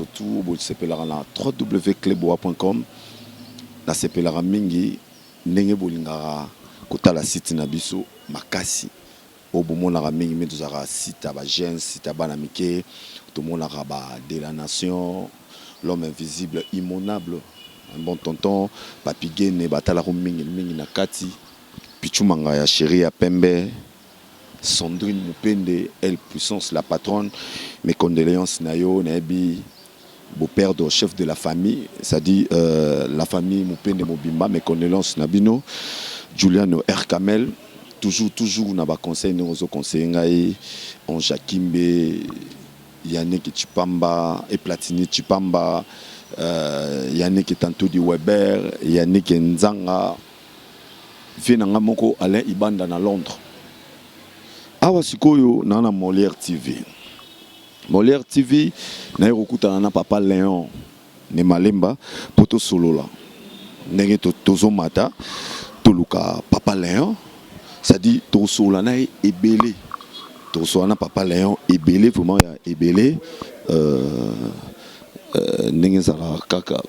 surtout bo sepelaka na www.cleboa.com na sepelaka mingi ndenge bolingaka kotala site na biso makasi o bomonaka mingi me tozalaka site ya bagene site ya bana mike tomonaka de la nation l'homme invisible immonable un bon tonton Papi Gene batalaka mingi na kati Pichumanga ya chérie ya pembe Sandrine Mupende, elle puissance la patronne, mes condoléances nayo nabi beau-père de chef de la famille, ça dit la famille Mupende Mobimba, mes condoléances nabino, Juliano R Kamel, toujours na ba conseil nous conseiller ngai on Jakimbe, Yannick Chipamba et Platini Chipamba, Yannick Tanto di Weber, Yannick Nzanga, Venanga moko Alain Ibanda na Londres. Awa sikoyo nana Molière TV. Molière TV na yokuta na Papa Léon ne malemba poto solola. Ndenge tozo mata toluka Papa Léon, ça dit to sola na ebele. To sola na Papa Léon ebele vraiment ya ebele ndenge zala kaka.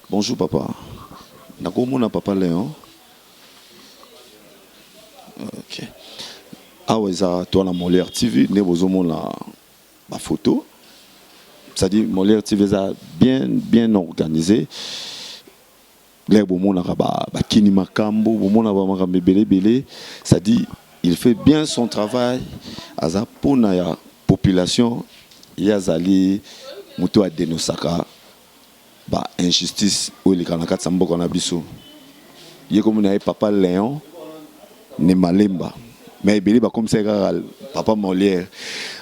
Bonjour papa. Nakomona Papa Léon. OK. Ah ouais, ça, toi, la Molière TV, nous avons la photo. C'est-à-dire, Molière TV, ça bien organisé. Là, on a Kini Makambo, on a Belé. C'est-à-dire, il fait bien son travail. Aza pour la population, il y a Zali, Muto Adenosaka, injustice, où les Kanaka Sambo Kanabiso. Il y a comme Papa Léon, ne Malemba. Mais il est comme ça, Papa Molière.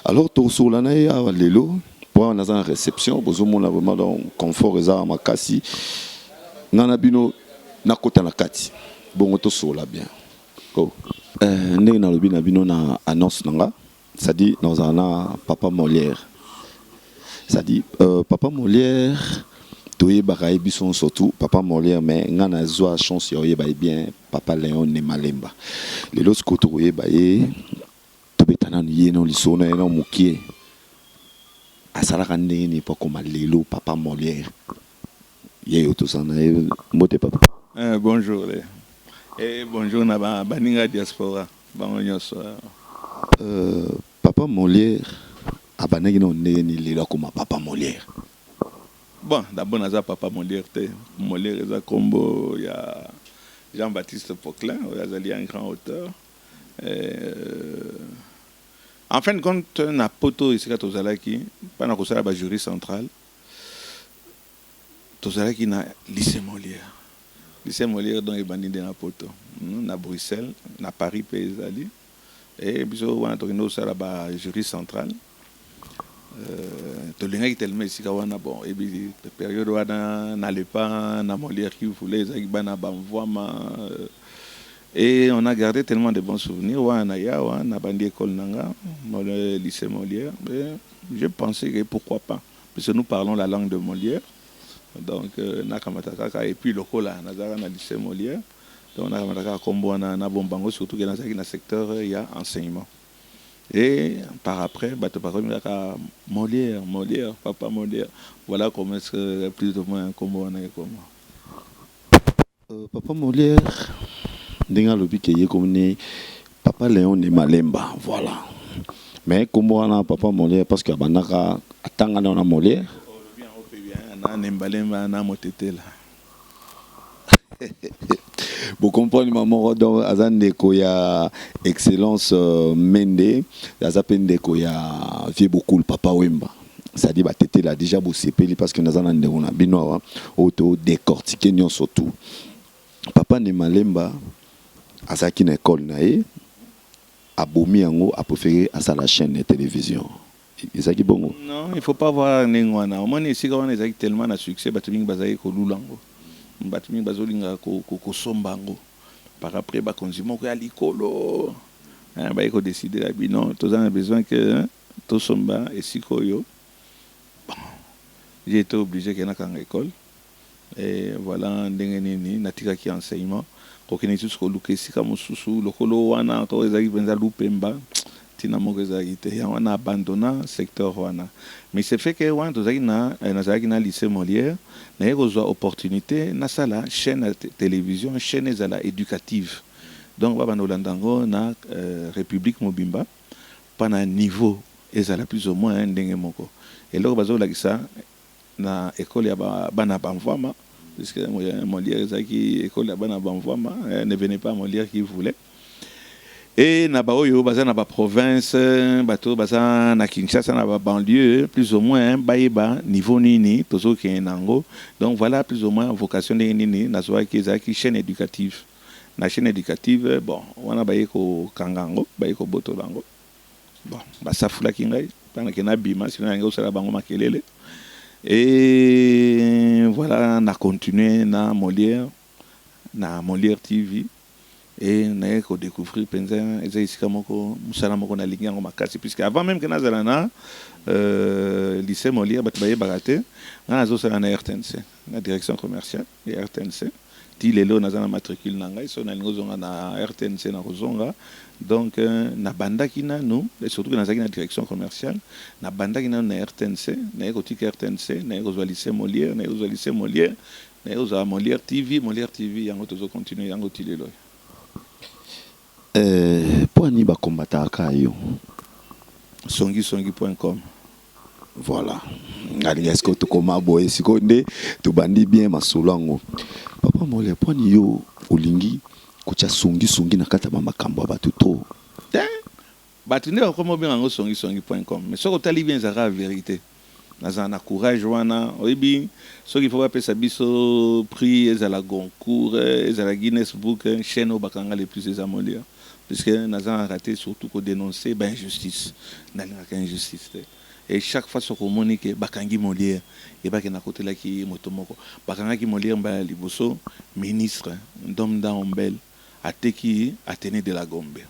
Alors, tout sur l'année, lelo, pour avoir une réception, pour avoir vraiment dans confort, et ça, ma cassi, nanabino, nakota nakati. Bon, tout sur la bien. Oh. Nous avons une annonce, ça dit, nous avons Papa Molière. Ça dit, Papa Molière. Toye bakaye bison surtout Papa Molière mais ngana zoa chance yoye baye bien Papa Léon ne malemba le los kotoye baye to betana ni no lisona no mukie asala kande ni pas comme lelo Papa Molière ye to sana mote papa bonjour et bonjour na baninga diaspora bangonyoso Papa Molière abanaki no ni lelo comme Papa Molière. Bon, d'abord, on a Papa Molière. Molière est un combo. Il y a Jean-Baptiste Poquelin, il y a un grand auteur. En fin de compte, on a poto ici à Tozalaki, pendant que ça a jury central. Tozalaki na lycée Molière. Lycée Molière dont il bandit dans poto. Na Bruxelles, na Paris, pays ali. Et puis on a tourné ça là-bas jury central. Tolinga qui tellement ici kawana bon et puis période où n'allait pas na Molière qui voulait ça qui bana banvoie et on a gardé tellement de bons souvenirs wana ya wana bandi école nanga le lycée Molière mais je pensais que pourquoi pas parce que nous parlons la langue de Molière donc na kamataka et puis lokola na zara na lycée Molière donc na kamataka kombo na bombango surtout que dans un secteur il y a enseignement. Et par après, Molière, Papa Molière. Voilà comment est-ce que plus ou moins comment on est comme Papa Molière, denga lobi ke comme Papa Léon ne malemba, voilà. Mais comment on a Papa Molière parce que banaka atanga na Molière. Na nembalemba na motete là. Vous comprenez maman donc azandeko ya excellence Mende azapendeko ya vie beaucoup le Papa Wemba ça dit batete là déjà bo sepeli parce que nazana ndeko na binoa auto décortiquer nyon surtout Papa ne malemba azaki na école nae abomi yango a préféré à la chaîne de télévision ezaki bongo non il faut pas voir nengwana au moins ici quand on est tellement na succès batuming bazaki ko lulango batumi bazolinga ko sombango par après ba konzimo ko ya likolo ba iko décider la non tous on a besoin que to somba et sikoyo bon j'ai été obligé que na kanga école et voilà ndenge nini natika ki enseignement ko kene tout ko luke sika mosusu lokolo wana to ezaki benza lupemba tina moko ezalaki te yango wana abandonna secteur wana mais c'est fait que wana nazalaki na lycée Molière naye kozwa opportunité nasala chaîne ya télévision chaîne ezala éducative donc babanda kolanda yango na République Mobimba mpana niveau ezala plus ou moins ndenge moko eloko bazolakisa na école ya bana bamvwama puisque Molière ezalaki école ya bana bamvwama ne venez pas à Molière qui voulait et na baoyo baza na ba province bato baza na Kinshasa na ba banlieue plus ou moins baïba niveau nini tozo ke nango donc voilà plus ou moins vocation de nini nazwa ki ezaki chaîne éducative na chaîne éducative bon wana bayeko kangango bayeko boto bango bon basafula kingai pana ke na bima sina ngo sala bango makelele et voilà na continuer na Molière TV et naye ko découvrir penza eza isika moko musala moko na lingi yango makasi puisque avant même que nazala na lycée Molière bat baye bagate na zo sala na RTNC na direction commerciale et RTNC ti lelo nazana matricule na ngai so na lingo zonga na RTNC na kozonga donc na bandaki nanu et surtout que nazaki na direction commerciale na bandaki nanu na RTNC naye ko tika RTNC naye ko zo lycée Molière naye ko zo lycée Molière naye ko zo Molière TV yango tozo continuer yango ti lelo. Pour ani ba combataka yo songi.com voilà ngani est-ce que to koma boye sikonde to bandi bien masolango papa Molière pour ani yo olingi kucha songi na kata ba makambo ba tuto batu ne ko mo bien ngo songi.com mais soko tali bien za vérité na courage wana oyebi soki faut pas pesa biso prix ezala Goncourt ezala Guinness Book chaîne bakanga les plus des Molière puisque nazan raté surtout ko dénoncer ba injustice na injustice et chaque fois soko monique bakangi Molière et ba na côté la ki motomoko bakanga ki Molière ba liboso ministre Ndom Ombel ateki atene de la Gombe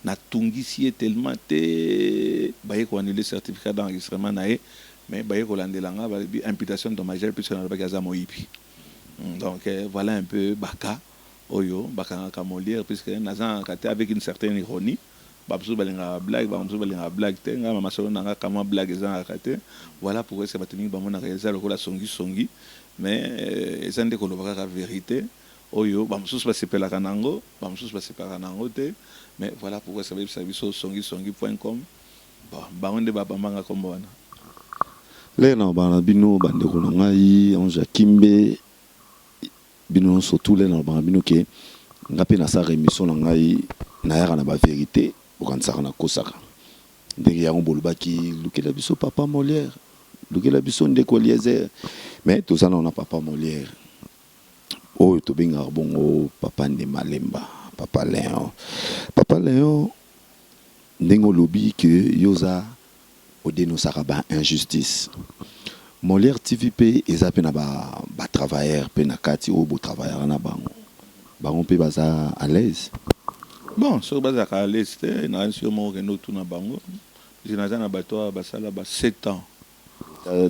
na tungisi tellement te ba ko annuler certificat d'enregistrement nae mais baye kolandelanga ba imputation dommageable puisque na bagaza moyipi donc voilà un peu baka oyo bakanga Molière puisque nazan kate avec une certaine ironie babso balinga blague te nga mama solo nanga kama blague za kate voilà pourquoi c'est batini ba mona réaliser le la songi mais ezande ko lobaka vérité oyo bamsusu basepela kanango bamsusu basepela kanango te mais voilà pourquoi ça veut service songi.com bon baonde babambanga kombo wana lena bana bino bandeko na ngai Ange Kimbe bino surtout lena bana bino ke ngape na sa remission na ngai na yaka na ba vérité okansaka na kosaka ndenge yango bolobaki lukela biso papa Molière lukela biso ndeko Eliezer mais tout ça on a papa Molière oh to benga bongo papa Ndemalemba papa Léon ndenge lobi que yoza au dénoncer ba injustice Molière TVP ezapé na ba travailleur pe na kati o bo travailleur na bango pe baza à l'aise bon so baza à l'aise te na sur mo que nous tout na bango jinaza na bato basala ba 7 ans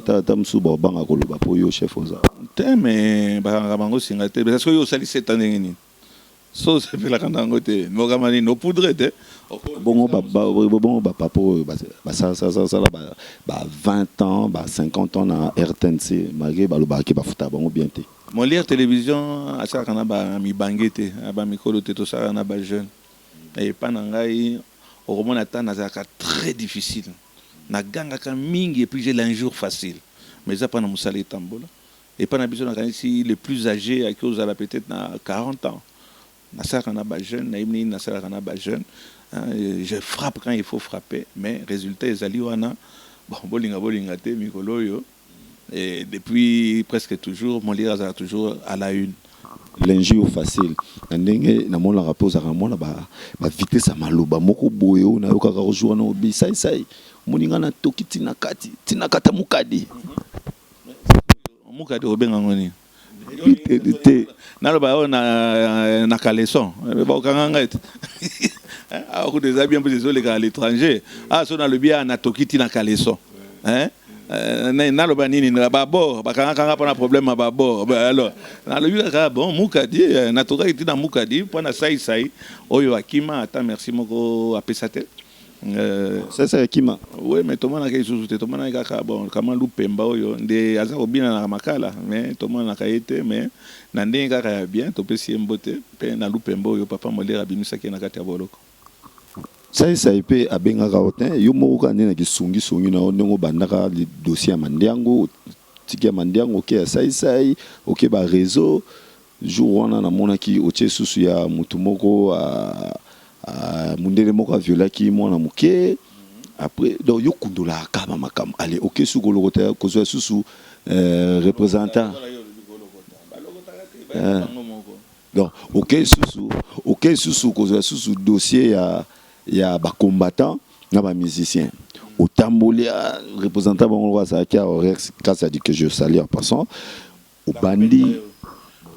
ta msuba banga ko loba po yo chef oza te mais ba bango singa te parce que yo sali 7 ans ngini so c'est fait la kandango te mo kamani no poudre te bongo papo ça 20 ans 50 ans na RTNC malgré baloba ki bafuta bango bien te Molière télévision asa kana ba mi bangete ba mikolo te to sara na ba jeune et pas na ngai au moment na tana za très difficile na ganga ka mingi et puis j'ai l'injour facile mais ça pas na musala tambola et pas na biso na kanisi les plus âgés à cause à la peut-être na 40 ans na sara na ba jeune na imni na sara na ba jeune. Je frappe quand il faut frapper, mais résultat, les alliés, bon, bolinga te, mikolo yo, et depuis presque toujours, Molière a toujours à la une. L'injure facile. Ndenge na mona rapport za mona ba vitesse à maloba moko boyo na yoka rejoindre no bi sai moninga na toki tina kata mukadi. Mukadi obenga ngoni. Naloba na caleçon, ba okanga ete. Ah, vous déjà bien plus les gars à l'étranger. Ah, son a le bien na tokiti na caleçon. Hein? Na lo banini na babo, bakanga pas na problème à babo. Alors, na le bien bon mukadi na tokiti na mukadi pour na sai oyo akima ata merci moko apesate. Ça c'est Kima. Oui, mais tout le monde a été tout le monde a bon comment Lupemba yo de aza obina na makala mais tout le monde a été mais na ndenga ka bien to pesi mbote pe na Lupemba yo papa Molière abimisa ke na kati ya boloko. Ça pe abengaka otin yo moko kana na kisungi sungi na ndongo bandaka dossier ya mandiango tiki ya mandiango ke sai ok ba réseau jour wana na monaki otie susu ya mutu moko a mundele moko a violaki mwana muke après donc yo kundola kama makam allez ok su gologota kozwa susu représentant donc ok susu kozwa susu dossier ya ba combattant na ba musicien au tambolia représentant bango wa ça qui a Rex grâce à dit que je salue en passant au bandi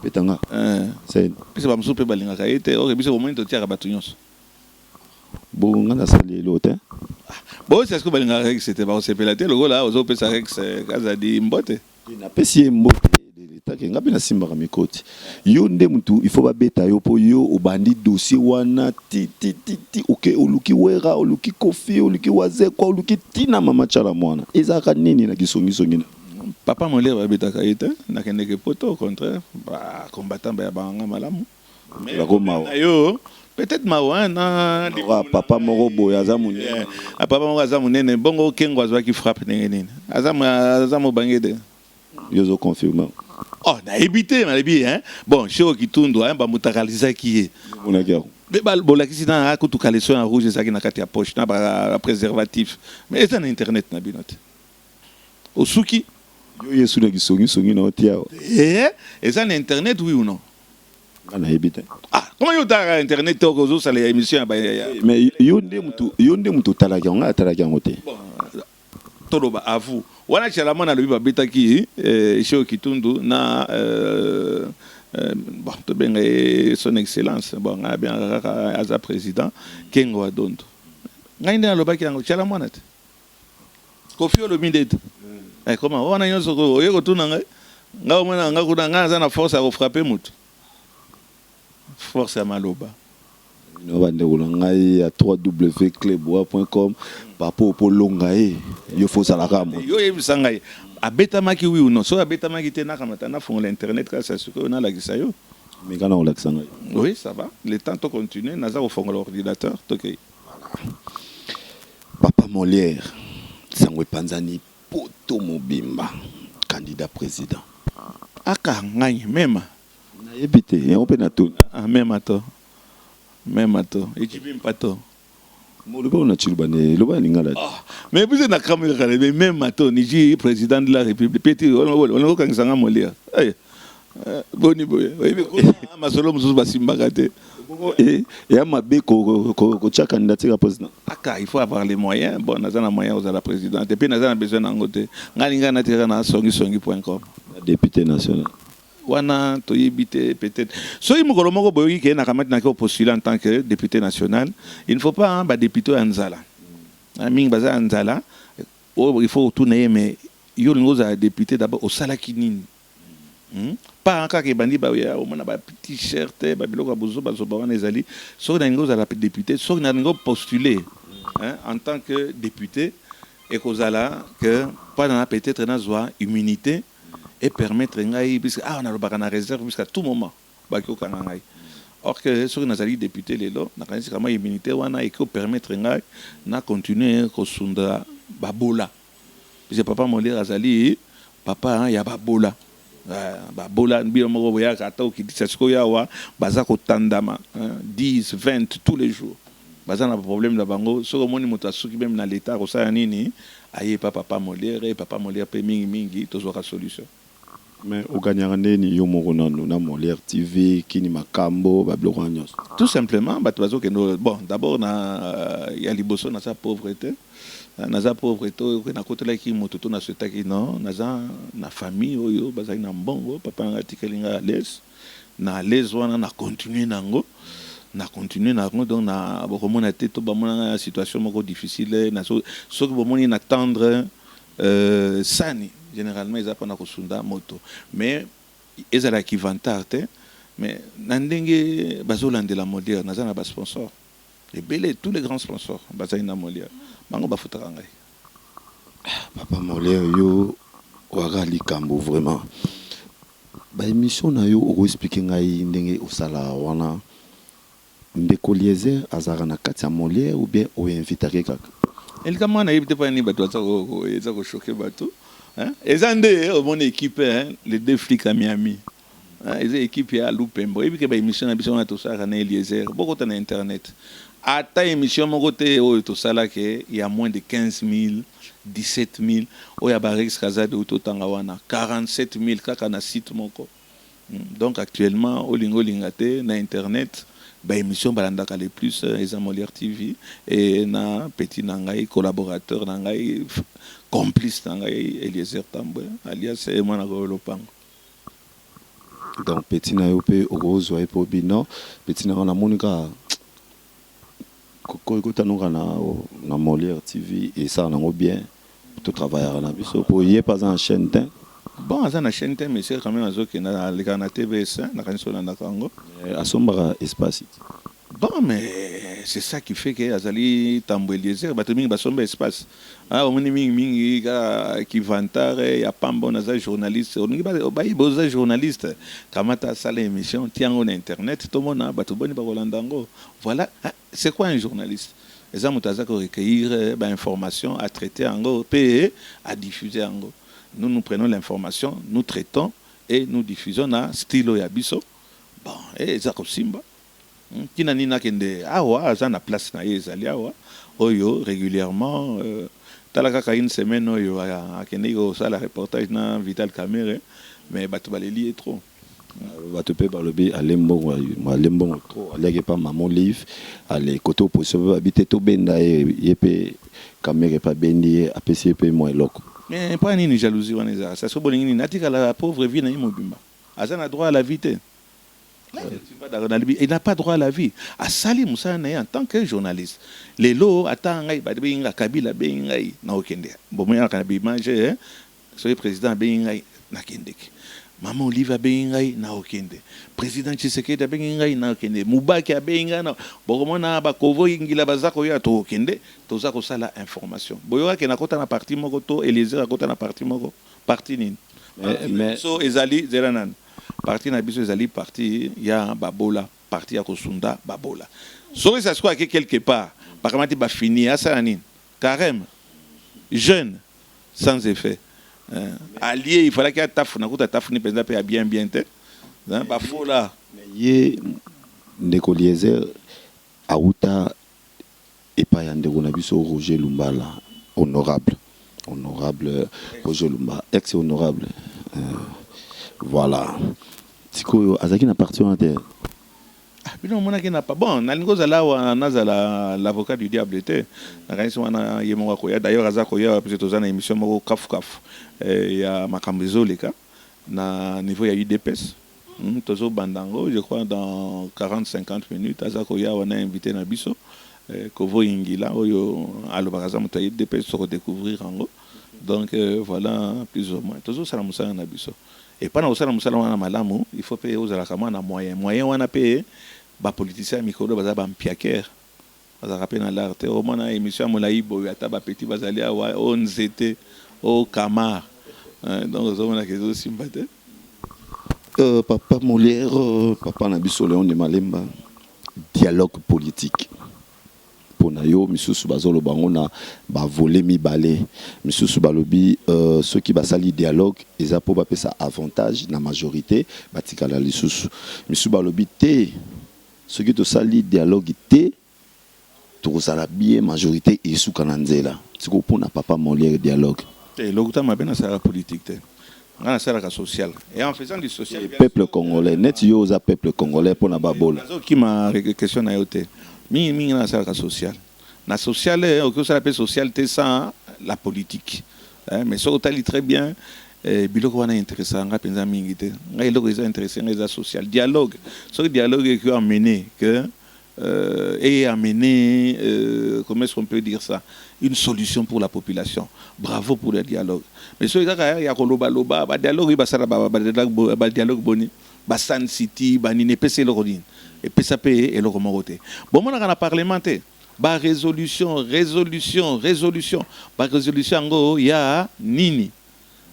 petanga c'est pas msupe balinga ka été o biso au moins to tia batu nyonso bon ngana sali l'autre bon c'est ce que balinga Rex c'était ba sepelate le gola ozo pesa Rex kaza di mbote na pesi mbote de l'état ke ngapi na simba mikoti yo nde mutu il faut ba beta yo po yo au bandi dossier wana ti ok oluki wera oluki kofi oluki waze kwa oluki tina mama chala mwana ezaka nini na kisongi papa Molière ba beta ka été na kende ke poto au contraire ba combattant ba banga malamu mais yo peut-être mawana papa moko boy azamune papa moko azamune bongo kengo azwa ki frappe nini azamu bangede yo confirme oh na évité malibi hein bon chez Kitundu hein ba mutakaliza ki on a guerre mais bolakisi na ko to kaleso en rouge ça qui na kati ya poche na ba préservatif mais c'est na internet na binote osuki yo yesu na kisongi na otia et ça na internet oui ou non na évité comment yo ta internet to ko ça les émissions mais yo nde mutu talaka nga talaka ngote toloba à vous wana chala mona lobi ba betaki chez Kitundu na bon to benga son excellence bon nga bien aza président Kengo Adondo ngai nde alobaki yango chala mona te Kofi Olomide comment wana nyonso ko oyeko tuna ngai nga mona nga kuna nga za na force à frapper mutu force à maloba no bande ngai à www.clebois.com papo polonga yo faut ça la kamo yo yebisangai abetamaki oui ou non so abetamaki te na kamata na fond l'internet ka ça ce que on a la gisayo mais kana on l'accent oui ça va le temps to continuer naza au fond l'ordinateur toke papa Molière sangwe panzani poto mobimba candidat président aka ngai même na yebite et on peut na tout même ato ekibi mpato mo le bon na le bon lingala mais vous êtes na kamera kale même ato ni ji président de la république petit on ko nganga Molière boni boye oyebi ko masolo mususu basimbaka te et amabe ko tcha candidature président aka il faut avoir les moyens bon nazana moyen aux la président et puis nazana besoin nangote ngalinga na tira na songi.com député national wana toyebite peut-être soki mokolo moko boyoki ke na kamati na ko postuler en tant que député national il ne faut pas ba député anzala mingi baza anzala il faut tout mais yo ngoza député d'abord au salaki nini pas encore que bandi ba ya o mona ba t-shirt ba biloko bozo ba zoba wana ezali soki na ngoza la député soki na ngo postuler en tant que député et kozala que pas dans peut-être na zwa immunité et permettre ngai puisque on a le na réserve puisqu'à tout moment ba ko kana ngai or que soki nazali député lelo na kanisi kama immunité wana et ko permettre ngai na continuer ko sunda babola puisque papa Molière azali papa ya babola babola mbio moko boya kata okidisa siko yawa baza ko tandama 10 20 tous les jours baza na problème na bango soko moni moto asuki même na l'état ko sa nini aye papa Molière et papa Molière pe mingi tozoka solution. Mais au gagnant ni yo moko na Molière TV kini makambo ba bloko nyos tout simplement bato que bon d'abord na ya liboso na sa pauvreté na kotela ki moto to na seta ki non na famille oyo bazali na mbongo papa nga tikelinga à l'aise wana na continuer nango donc na bokomona te to bamona situation moko difficile na so que bomoni na tendre sani généralement ils apprennent à kosunda moto mais ezala ki vantar te mais na ndenge bazolandela Molière naza na ba sponsor Et belé tous les grands sponsors bazaina Molière. Bango bafutaka ngai. Papa Molière yo waka likambo vraiment. Ba émission na yo oko expliquer ngai ndenge osala wana ndeko Eliezer azara na kati ya Molière ou bien o invitake kaka. Elika na yebite pa ni bato eza ko choquer bato. Hein? Ezande au mon équipe hein, les deux flics à Miami. Hein, ils équipe à Lupembo. Et puis que ba émission na biso na to sala na Eliezer. Beaucoup na internet. À ta émission mon côté o to sala que il y a moins de 15 000, 17 000. O ya Barix Kazade ou to tangawana 47 000 kaka na site moko. Donc actuellement au lingo lingate na internet ba émission balandaka les plus eza Molière TV et na petit nangai collaborateur nangai complice nangai Eliezer Tambwe alias Emana Lopango. Donc petit na yo pe ozwa po bino petit na na monika ko tanonga na Molière TV et ça nango bien tout travailler na biso pour y pas en chaîne. Bon, ça na chaîne mais c'est quand même azo que na le canal TVS na kanso na Congo asombara espace. Bon, mais c'est ça qui fait que Azali Tambwe Eliezer bato mingi basomba espace. Ah, on mingi qui vantare ya pambo na za journaliste. On ngi ba iboza journaliste. Kamata sala émission tiango na internet tout monde bato boni ba Rolandango. Voilà, c'est quoi un journaliste? Les gens mutaza ko recueillir ba information à traiter ango, payer à diffuser ango. Nous prenons l'information, nous traitons et nous diffusons na stylo ya biso. Bon, et ça simba. Kina nina kende awa za na place na ezali awa oyo régulièrement talaka ka une semaine oyo akende ko sala reportage na Vital Camere mais bato baleli trop. Bato pe balobi alembo trop alege pa maman livre ale koto opposition habiter to benda yepe Camere pa bendi apesi pe mo eloko. Mais pas ni jalousie wana za ça so bolingi natika la pauvre vie na imobimba azana droit à la vie. Il n'a pas droit à la vie. À Sali Moussa en tant que journaliste. Les lots attendent à Kabila Bengai na okende. Bon moi quand image soyez président Bengai na kendek. Maman Oliva Bengai na okende. Président Tshisekedi Bengai na okende. Mubaki Bengai na bon na ba kovo ingila bazako ya to okende. Toza ko sala information. Boyo ke na kota na parti moko to Eliezer kota na parti moko. Parti nini. Mais so ezali zeranan. Parti na biso ezali parti ya babola parti ya kosunda babola so ça se croit que quelque part par exemple ba fini asa nini carême jeune sans effet allié il fallait qu'il tafuna kuta tafuni penza pe bien te ba fola ye ndeko Eliezer auta epa ya ndeko na biso Roger Lumbala honorable Roger Lumbala ex honorable voilà. Sikoyo azaki na parti en terre. Bino mona ki na pas bon na lingo zala wa nazala l'avocat du diable était na kanisi wana yemonga ko ya d'ailleurs azako ya peut-être ozana émission moko kaf ya makambezo leka na niveau ya UDPS tozo bandango je crois dans 40-50 minutes azako ya wana invité na biso kovo ingila oyo alobakaza muta UDPS so découvrir ango donc voilà plus ou moins tozo sala musala na biso. Et pendant que nous allons à Malamu, il faut payer aux Alakamana moyen. Moyen, on a payé, les politiciens, Mikolo, Bazaba, Piaker. Vous avez rappelé dans l'art, au moins, l'émission Moulaï, Boyata, Petit Bazalia, on était au Camar. Donc, vous avez quelque chose de sympathique. Papa Molière, Papa Nabiso Léon de Malemba, dialogue politique. Pour nayo misusu bazolo bango na ba voler mi balé misusu balobi ceux qui basali dialogue eza po ba pesa avantage na majorité batikala lisusu misusu balobi te ceux qui to sali dialogue te to sala bien majorité esuka na nzela siko pona Papa Molière dialogue et l'autre m'a bien ça la politique te ngana ça la social et en faisant du social le peuple congolais net yo za peuple congolais pona babola qui m'a question na yote mingi na ça social na social que ça appelle social c'est ça la politique mais ça tali très bien biloko wana intéressant nga penza mingi te nga iloko is intéressant nga social dialogue ce dialogue qui a amené que et amener comment est-ce qu'on peut dire ça une solution pour la population. Bravo pour le dialogue. Mais ce il y a koloba loba ba dialogue ba sala ba dialogue boni ba Sun City ba nini pese le rodin et pesa pe et le komorote bon mon na parlementaire ba résolution ba résolution ngo ya nini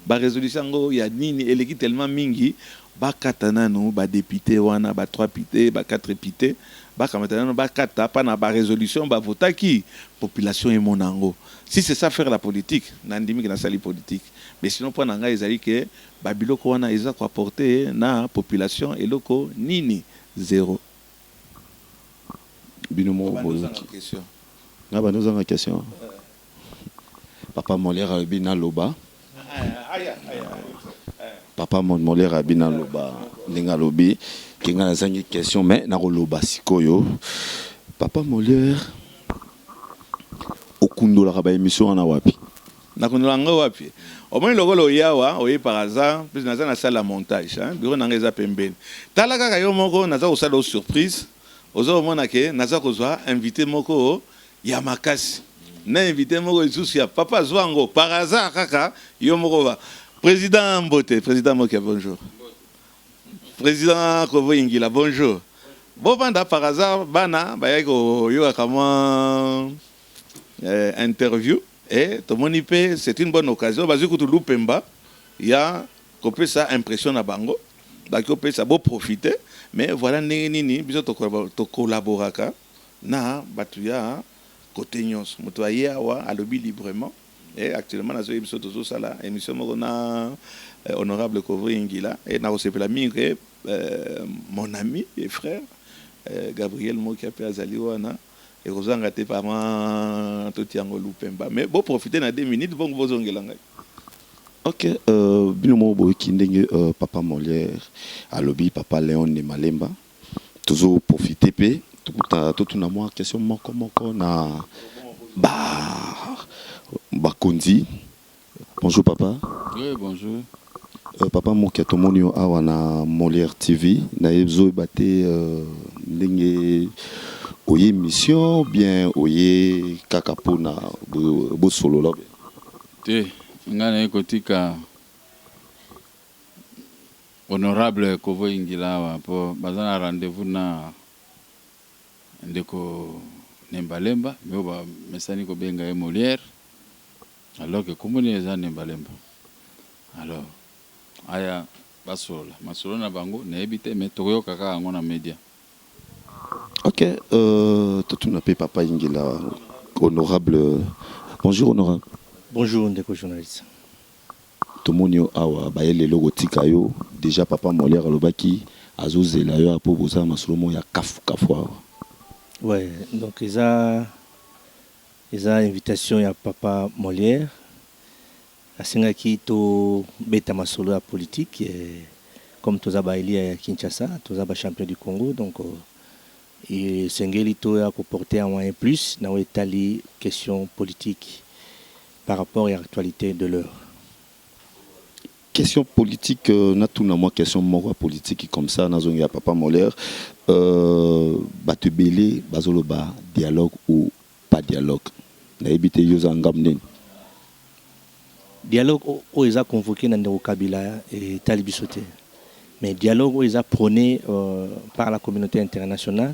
ba résolution ngo ya nini eleki tellement mingi ba katana no ba député wana ba 3 députés ba 4 députés ba kamatana no ba kata pa na ba résolution ba vota qui population et monango si c'est ça faire la politique nandimi que na sali politique mais sinon pour nanga ezali que ba biloko wana eza ko apporter na population eloko nini zéro binomo question na ba nous en question papa Molière abina loba papa Molière abina loba ndinga lobi kinga nazangi question mais na loba sikoyo papa Molière okundo la ba émission na wapi na kundola ngo wapi au moins lokolo yawa oye par hasard puis naza na salle à montage hein bureau nanga eza pembeni tala kaka yo moko naza ko sala surprise ozo mona ke naza ko zwa invité moko ya makasi na invité moko isusu ya papa zwango par hasard kaka yo moko ba président Mbote président Mokia bonjour président Kovo Ingila bonjour bon banda par hasard bana ba yako yo kama interview et tout le monde peut c'est une bonne occasion parce que tout le pemba il y a copé ça impression na bango donc copé ça beau profiter mais voilà nini biso to collaboraka na batuya côté nyos moto awa alobi librement et actuellement na zo biso to sala émission moko na honorable Kovo Ingila et na osepela mingi mon ami et frère Gabriel Mokia pe azali wana et vous en gâtez pas mal tout yango lupemba mais bon profiter na 2 minutes bon vous ongelanga ok binomo boki ndenge papa Molière alobi papa Léon ne Malemba toujours profiter pe tout na moi question moko na ba kondi bonjour papa oui bonjour papa Mokia tomonio awa na Molière TV na ezo baté ndenge oye mission bien oye kakapona bo solo la te ngana ekotika honorable Kovo Ingila wa po bazana rendez-vous na ndeko Nembalemba mais ba mesani ko benga e Molière alors que komoni eza Nembalemba alors aya basola masolo na bango na ebite mais toyoka kaka ngona media. Ok, tout n'a pas papa Ingila, honorable. Bonjour honorable. Bonjour ndeko journaliste. Tomonio awa bayele logo tikayo déjà papa Molière alobaki azozela yo apo boza masolomo ya kafwa. Ouais, donc ils a invitation ya papa Molière asengaki to beta masolo ya politique comme toza baili à Kinshasa, toza ba champion du Congo donc et Sengeli Toya pour porter un moyen plus dans les questions politiques par rapport à l'actualité de l'heure. Question politique, na tout na moi question moko politique comme ça na zongi ya papa Molière batebele bazoloba dialogue ou pas dialogue. Na ebité yoza ngamnen. Dialogue où ils a convoqué Nandero Kabila et Talibisoté. Mais dialogue où ils a prôné par la communauté internationale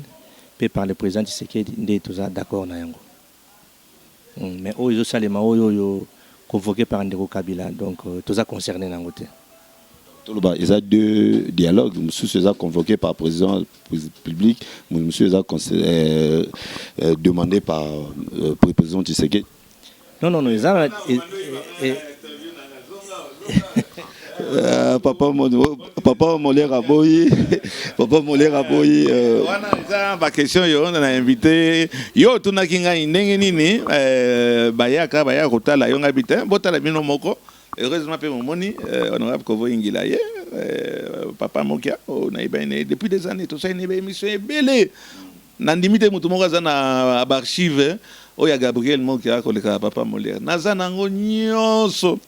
et par le président Tshisekedi ndé toza d'accord na yango. Mais où ils ont salé yo convoqué par Nandero Kabila donc toza concerné na ngote. Toloba ils a 2 dialogues monsieur César convoqué par le président public monsieur César demandé par le président Tshisekedi. Non ils a papa Molière aboyi papa Molière aboyi wana za ba question yo on a invité yo tuna kinga ndenge nini bayaka kotala yo ngabite botala bino moko heureusement pe momoni honorable Kovo Ingila ye papa Mokia on a ibene depuis des années tout ça une émission belé nandimite mutu moko za na archive oya Gabriel Mokia koleka papa Molière naza nango nyonso.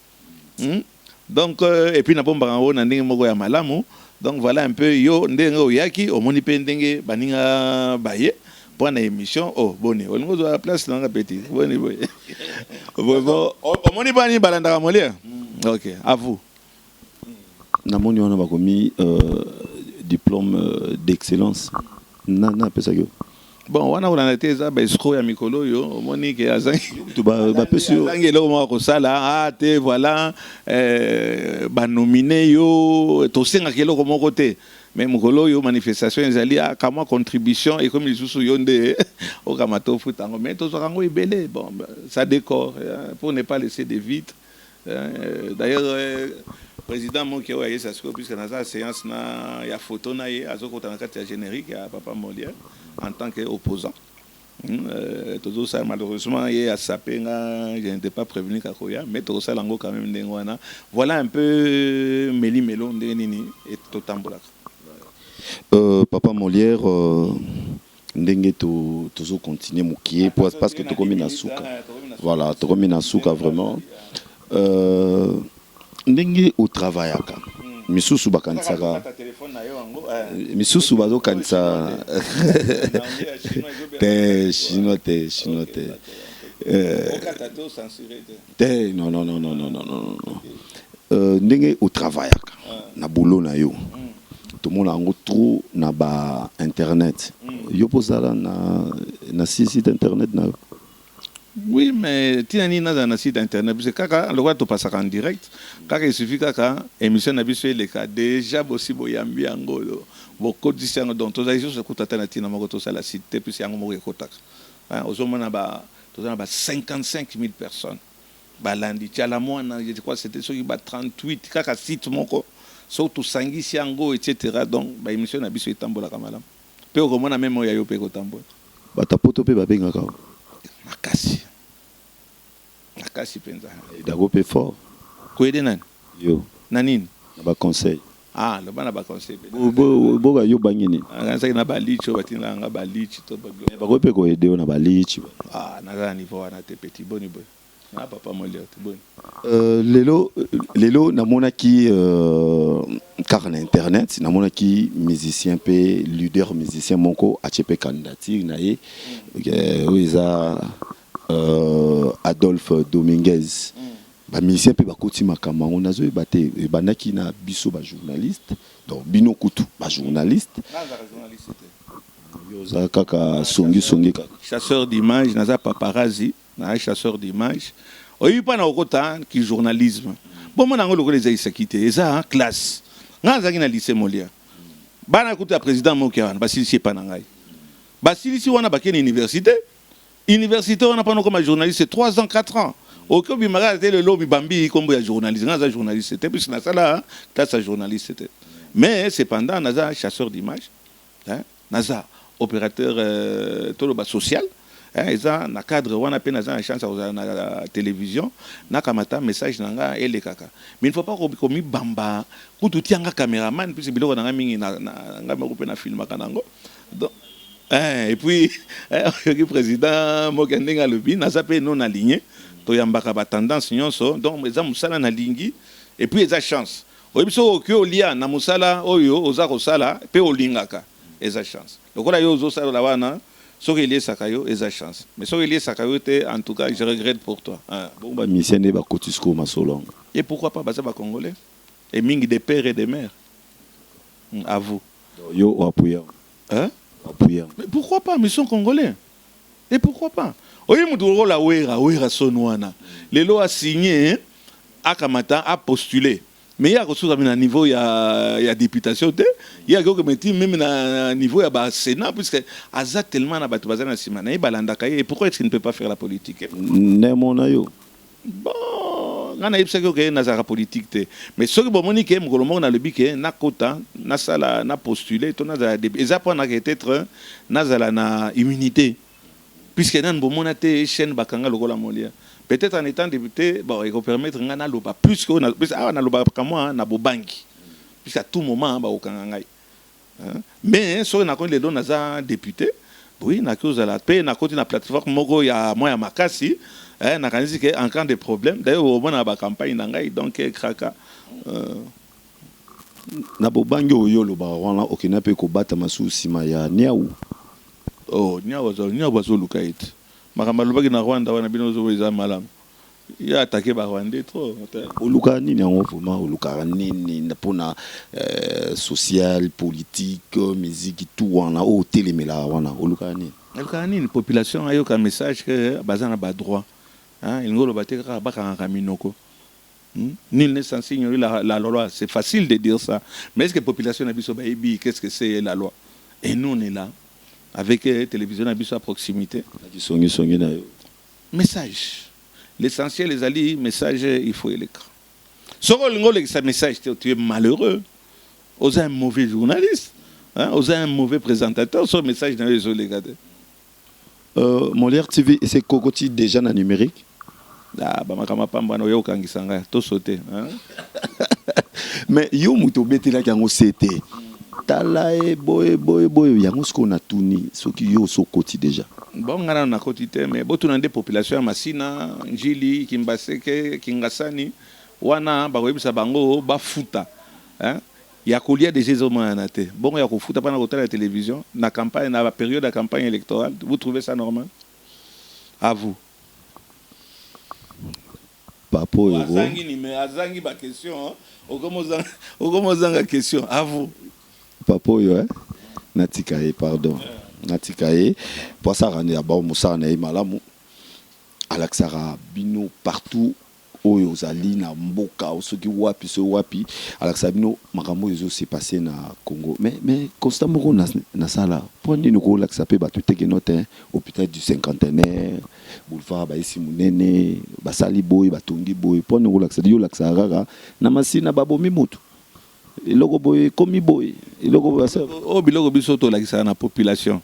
Donc et puis na bomba en haut na ndenge moko ya malamu donc voilà un peu yo ndenge oyaki omoni pe ndenge baninga baye pour une émission oh boni on nous a place dans la petite boni boy bon omoni bani balanda Molière. OK à vous na moni wana bakomi diplôme d'excellence. Non, pas ça. Bon, on a été ça, ben, ya mikolo yo, Monique et Azang. Voilà, nominé yo, tosenga kelo comme côté. Mais mokolo yo manifestation ezali a kama contribution et comme lisusu yonde au kamato futango mais to zango ibele bon ça décore pour ne pas laisser des vides. D'ailleurs président mon qui a ça puisque dans la séance na ya photo na ye azokota na kati ya générique ya Papa Molière en tant qu'opposant. Tout ça malheureusement il a sapé, je n'étais pas prévenu kakoya mais tout ça lango quand même ndengwana. Voilà un peu Meli Melo ndenini et totambola. Papa Molière ndenge toujours continuer mukie parce que tu comme na souka. Voilà, tu comme na souka vraiment. Ndenge au travail aka. Misusu bakanisaka. Misusu bazo kanisa. Chinois. Non. Ndenge au travail aka. Na boulot na yo. Tout le monde a trop na ba internet. Yo posala na site internet na. Oui, mais tinani na site internet parce que kaka le roi to passe en direct. Kaka il suffit kaka émission na biso le cas déjà bossi boyambi angolo. Beaucoup disent donc to za iso ko tata na tina moko to sala site puis yango moko ekota. Ozomona ba to za ba 55 000 personnes. Ba landi tiala mwana je crois c'était sur ba 38 kaka site moko. Surtout sangisi yango etc. Donc ba émission na biso etambola kamala. Pe okomona même ya yo pe ko tambola. Ba tapoto pe ba benga ka. Makasi penza. Dago pe fort. Koyede nani? Yo. Nanine? Na ba conseil. Ah, le bana ba conseil. Boga yo bangini. Ngasa na ba lichi batina nga ba lichi to ba. Ba ko pe ko aider na ba lichi. Ah, na niveau wana te petit boni boy. Na Papa Molière te boni. Lelo namona ki car na internet namona ki musicien pe leader musicien moko achepe candidature na ye oiza Adolphe Dominguez ba musicien pe bakoti makama on azo ebate banaki na biso ba journaliste donc bino kutu ba journaliste yoza kaka songi kaka chasseur d'images naza paparazzi na chasseur d'images. Oui, pas na okota qui journalisme. Bon mon angolo les a quitté, ça classe. Nga na lycée Molière. Bana kuta président Mokian, Basili pas nangai. Basili si wana bakene université. Université on a pas comme journaliste c'est 3 ans 4 ans. Au Kobi Mara était le lobby Bambi comme journaliste, nga journaliste c'était puis na sala classe journaliste c'était. Mais cependant naza chasseur d'images, hein, naza opérateur toloba social. Eza na cadre wana pe naza na chance na la télévision na kamata message nanga ele kaka mais il ne faut pas ko mi bamba kutu tianga caméraman puis biloko nanga mingi na nga me ko na filma kanango donc et puis le président mokendenga lobi naza pe non aligné to yambaka ba tendance nyonso donc eza musala na lingi et puis eza chance oyibiso ko olia na musala oyo oza ko sala pe olingaka eza chance lokola yo ozo sala wana. Sur Elie Sakayo, et sa chance. Mais sur Elie Sakayo, en tout cas, je regrette pour toi. Bon, bah, mission n'est pas cotisco, ma solon. Et pourquoi pas, bah, ça va congolais. Et ming des pères et des mères. À vous. Yo, appuyant. Hein? Appuyant. Mais pourquoi pas, mais ils sont congolais. Et pourquoi pas? Oui, Moudoro la Wera Sonwana. Les lois a signé, à Kamata, a postulé. Mais il y a reçu un niveau, il y a députation, il y a même un niveau, il y a Sénat, puisque Aza tellement na batu bazana simana, et pourquoi est-ce qu'il ne peut pas faire la politique? Bon, on a eu que nazara politique, mais ce que Monique aime, on a le bique, na kota, na sala, na postulé, ton nazara, et ça pour être nazala na immunité, puisque dans le moment où chaîne bakanga le gola molia. Peut-être en étant député, bon, il va permettre de loba plus que na loba comme moi na bobangi. Puisqu'à tout moment ba okangai. Mais sur na kon les dons na député, oui, na cause la paix, na côté na plateforme moko ya moya makasi, na kanisi que en cas de problème, d'ailleurs au moment ba campagne nangai donc kraka na bobangi oyo loba wana okina pe ko bata masu sima ya niaou. Oh, niaou zo lukaite. Makamalo bagi na Rwanda wana bino zo eza malamu. Il a attaqué Barwandé trop. Oluka nini en vraiment oluka nini pour na social, politique, musique tout on a au télémela wana oluka nini. Oluka nini population ayo ka message que bazana ba droit. Hein, il ngolo bateka ba ka minoko. Nul n'est censé ignorer la loi. C'est facile de dire ça. Mais est-ce que la population n'a pas dit qu'est-ce que c'est la loi? Et nous, on est là, avec la télévision à proximité. Message. L'essentiel, les alliés, message, il faut l'écran. Ce message, tu es malheureux. Vous êtes un mauvais journaliste. Vous êtes un mauvais présentateur. Ce message, dans les regarder. Molière TV, c'est Kokoti déjà dans le numérique? Mais yo muto betela kango c'était talae boy yango ce qu'on a tourné ce qui yo so koti déjà bon ngana na koti te mais botu na des populations masina njili kimbaseke kingasani wana ba webisa bango ba futa hein ya kolia des hommes na te bon ya ko futa pa na côté la télévision na campagne na période de campagne électorale vous trouvez ça normal à vous? Papo azangi ba question okomozanga question à vous Papo yo natikaye pardon natikaye pour ça rendre ba musa na malamu alaksara bino partout oyo zali na mboka osoki wapi so wapi alaksara bino makambo ezo se passer na Congo mais constamment na sala pour nini ko laksa pe batu teke note hôpital du cinquantenaire boulevard ba isi munene basali boy batongi boy pour nini ko laksa yo laksa rara na masina babomi mutu eloko boy komi boy eloko basa o biloko biso to laksa na population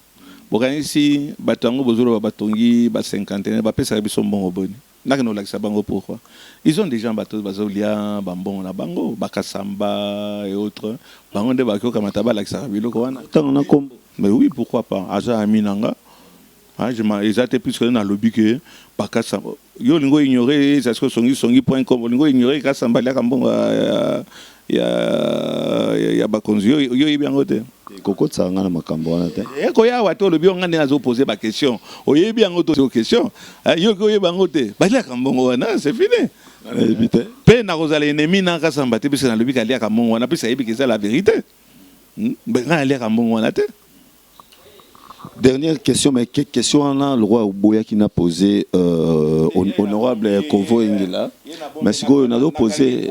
bokanisi batango bozolo batongi ba cinquantenaire ba pesa biso mbongo boni nakeno laksa bango pourquoi ils ont des gens bateaux bazolia bambon na bango bakasamba et autres bango de bakyo kamata ba laksa biloko wana tant na kombo mais oui pourquoi pas aza aminanga je m'en exacte plus que dans lobby que bakasamba yo lingo ignorer ça ce songi.com lingo ignorer kasamba la kambongo ya bakonzi yo yebiango te kokotsa nga na makambo wana te ko ya wato lobi nga ndezo poser ba question oyebiango to question yo ko yebango te ba la kambongo wana c'est fini éviter pe na kozala ennemi na kasamba te bisa na lobi kalia kambongo wana bisa yebi que c'est la vérité nga alia kambongo wana te. Dernière question, mais quelle question on a le roi Oboya qui n'a posé honorable Kovo Engela. Mais si on a posé,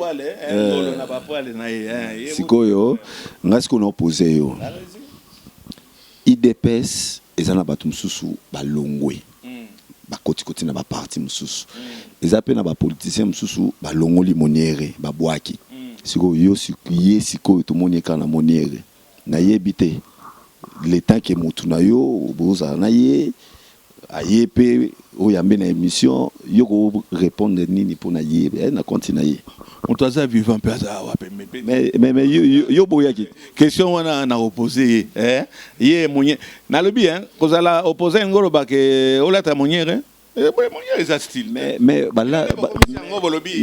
si on a posé, IDPS et en a battu mususu balongwe, bakoti koti na ba parti mususu. Les appels na ba politiciens mususu balongo limoniere, babwaki. Si on yo si ko tout monde est na moniere, na yebite. L'état qui est moutunayo boza na ye ayepe o yambe na émission yoko répondre nini pour na ye na continuer on doit ça vivant peu ça mais yo boya ki question wana na opposé ye monye na le bien kozala opposé ngolo ba ke olata moniere moniere ça style mais bala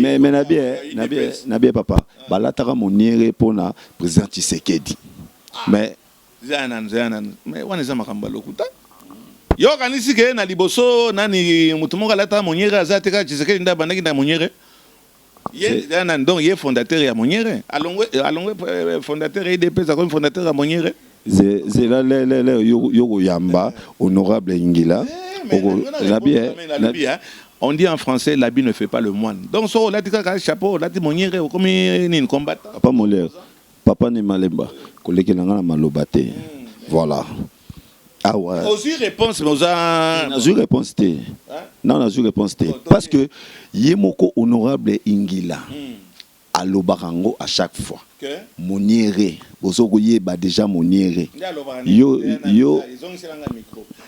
mais na bien papa bala taka moniere pour na président Tshisekedi mais zanan mais wana za makamba lokuta yo kanisi ke na liboso nani mutumo kalata moniere azateka Tshisekedi nda bandaki na moniere ye zanan donc ye fondateur ya moniere alongwe fondateur IDP ça comme fondateur ya moniere c'est là yo yamba honorable Ingila on dit en français l'habit ne fait pas le moine donc so la tika chapeau la ti moniere comme une combattant papa Molaire papa ne malemba collègue na malobate voilà ah ouais aussi réponse nous réponse té non nous réponse té parce que yemoko honorable Ingila alobarango à chaque fois moniere bozoko yeba déjà moniere yo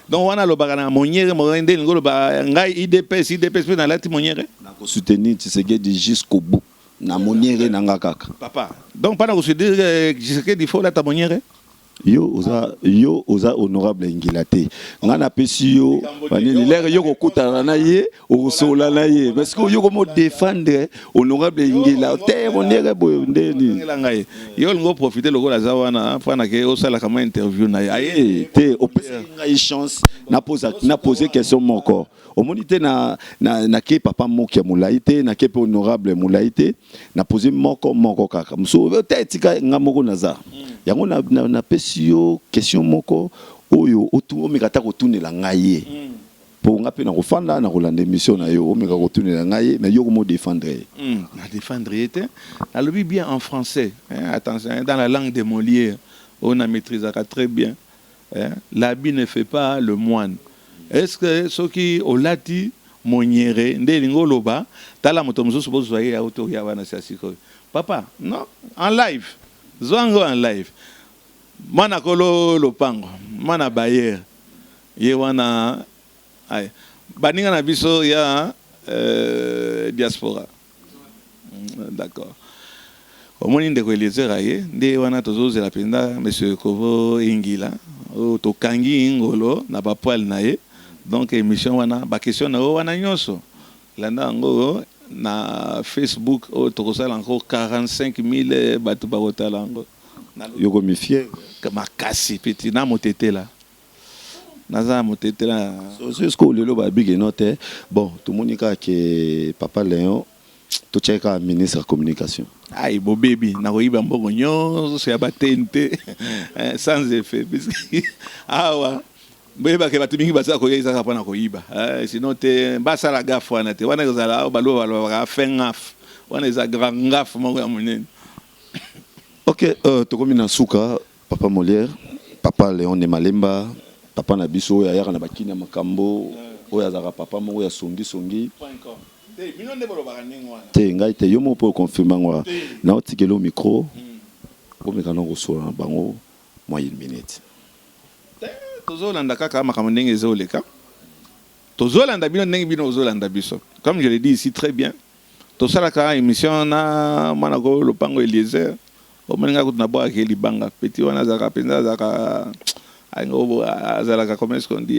donc wana lobakana moniere morende ngolo ba ngai IDPS na lati moniere na ko soutenir Tshisekedi jusqu'au bout na moniere nanga kaka papa donc pendant que je dis Tshisekedi faut la ta moniere yo oza honorable Ngilate ngana pesi yo banini lere yo kokutana na ye osola na ye parce que yo komo défendre honorable Ngilate bonere boyo ndeni yo ngo profiter lokola zawana fana ke osala kama interview na ye te opesa ngai chance na poser question moko omoni te na ke papa moki mulai te na ke honorable mulai te na poser moko kaka mso te tika ngamoko naza yango na pesi yo question moko oyo omeka ko tunela ngai po nga pe na kofanda na kolanda émission na yo omeka ko tunela ngai mais yo komo défendre na défendre était na lobi bien en français attention dans la langue de Molière on a maîtrisé très bien l'habit ne fait pas le moine. Est-ce que ce qui olati moniere ndelingo loba tala moto mususu bozoye ya auto ya wana sasiko papa non en live zwango en live mana kolo lopango mana bayer ye wana ay baninga na biso ya diaspora d'accord omoni ndeko Eliezer aye nde wana tozozela penda monsieur Kovo Ingila to kangi ngolo na ba poil na ye donc émission wana ba question na wana nyonso landa ngo na Facebook tokosala encore 45 000 batu ba kotala ngo yoko mi fier makasi petit na motete la naza motete la c'est ce que lelo ba big note bon tout monde ka que papa Léon to cheka ministre de communication ay bo baby na koyiba mbongo nyonso ya batente sans effet awa beba ke batu mingi basa ko yeza ka pana ko yiba sinon te basa la gafu wana te wana zala balo ka fengaf wana za grand gaf mo ya munene. OK to komi na suka papa Molière papa Léon ne Malemba papa na biso ya yaka na bakina makambo oya zaka papa mo ya songi te ngai te yo mo po confirmer ngwa na otikelo micro o mekano ko so bango moyenne minute tozolanda kaka makambo ndenge ezoleka tozolanda bino ndenge bino ozolanda biso comme je l'ai dit ici très bien tosalaka émission na mana ko lopango Eliezer o maninga ko na boa ke libanga petit wana zaka penza zaka aingo azalaka comme est-ce qu'on dit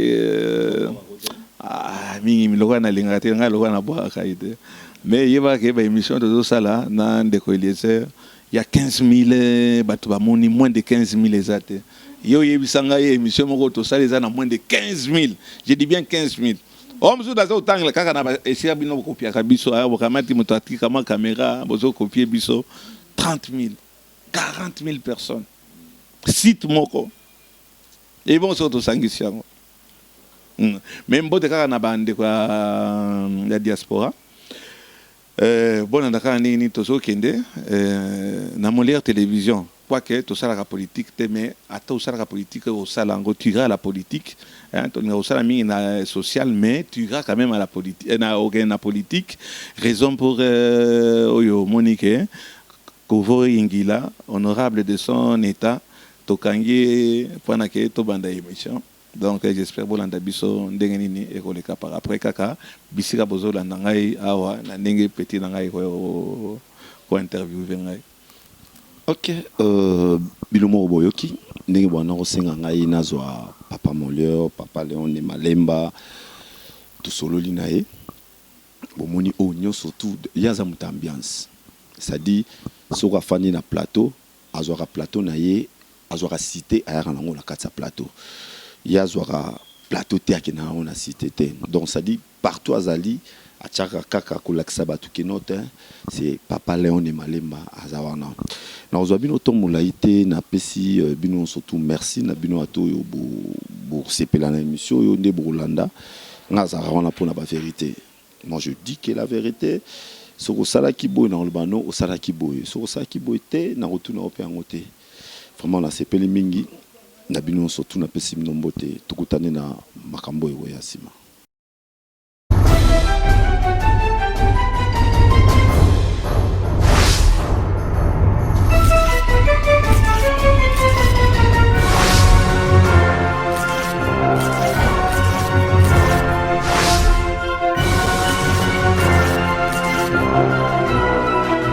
mingi miloko na linga te nga lokana boa kaide mais yeba ke ba émission tozosala na ndeko Eliezer il y a 15 000 batu ba moni moins de 15 000 ezate yo yebisanga ye émission moko to sala na moins de 15 000 je dis bien 15 000 homme sous dazo tangla kaka na esia bino kopia ka biso aya bokamati moto atika ma caméra bozo copier biso 30 000 40 000 personnes site moko et bon so to sangisia même bote kaka na bande kwa ya diaspora bon ndaka nini tozo kende na Molière télévision quoique tout ça la politique mais à tout ça la politique au salango tu iras à la politique hein au salami na social mais tu iras quand même à la politique na politique raison pour oyo Monique Kovo Ingila honorable de son état tokangi pona ke to banda émission donc j'espère bolanda biso ndenge nini ekoleka par après kaka bisika bozolanda ngai awa na ndenge petit na ngai ko interviewer ngai. OK bilomo boyoki ndenge bwana ko senga ngai nazwa papa Molière papa Léon ne Malemba to sololi nae bomoni onyo surtout yaza muta ambiance c'est-à-dire soka fani na plateau azwaka plateau na ye azwaka cité ayaka nango na kati ya plateau yazwaka plateau te akena on a cité te donc ça dit partout azali achaka kaka kolakisa batu kinote c'est papa Léon ne Malemba azawana na ozwabino to mulaite na pesi bino surtout merci na bino ato yo bo sepela na émission yo nde bolanda ngazara wana pona ba vérité. Moi je dis que la vérité soko sala ki boy na olbano o sala ki boy soko sala ki boy te na rotuna ope ngote vraiment na sepeli mingi na bino surtout na pesi minombote tukutane na makambo yo ya sima.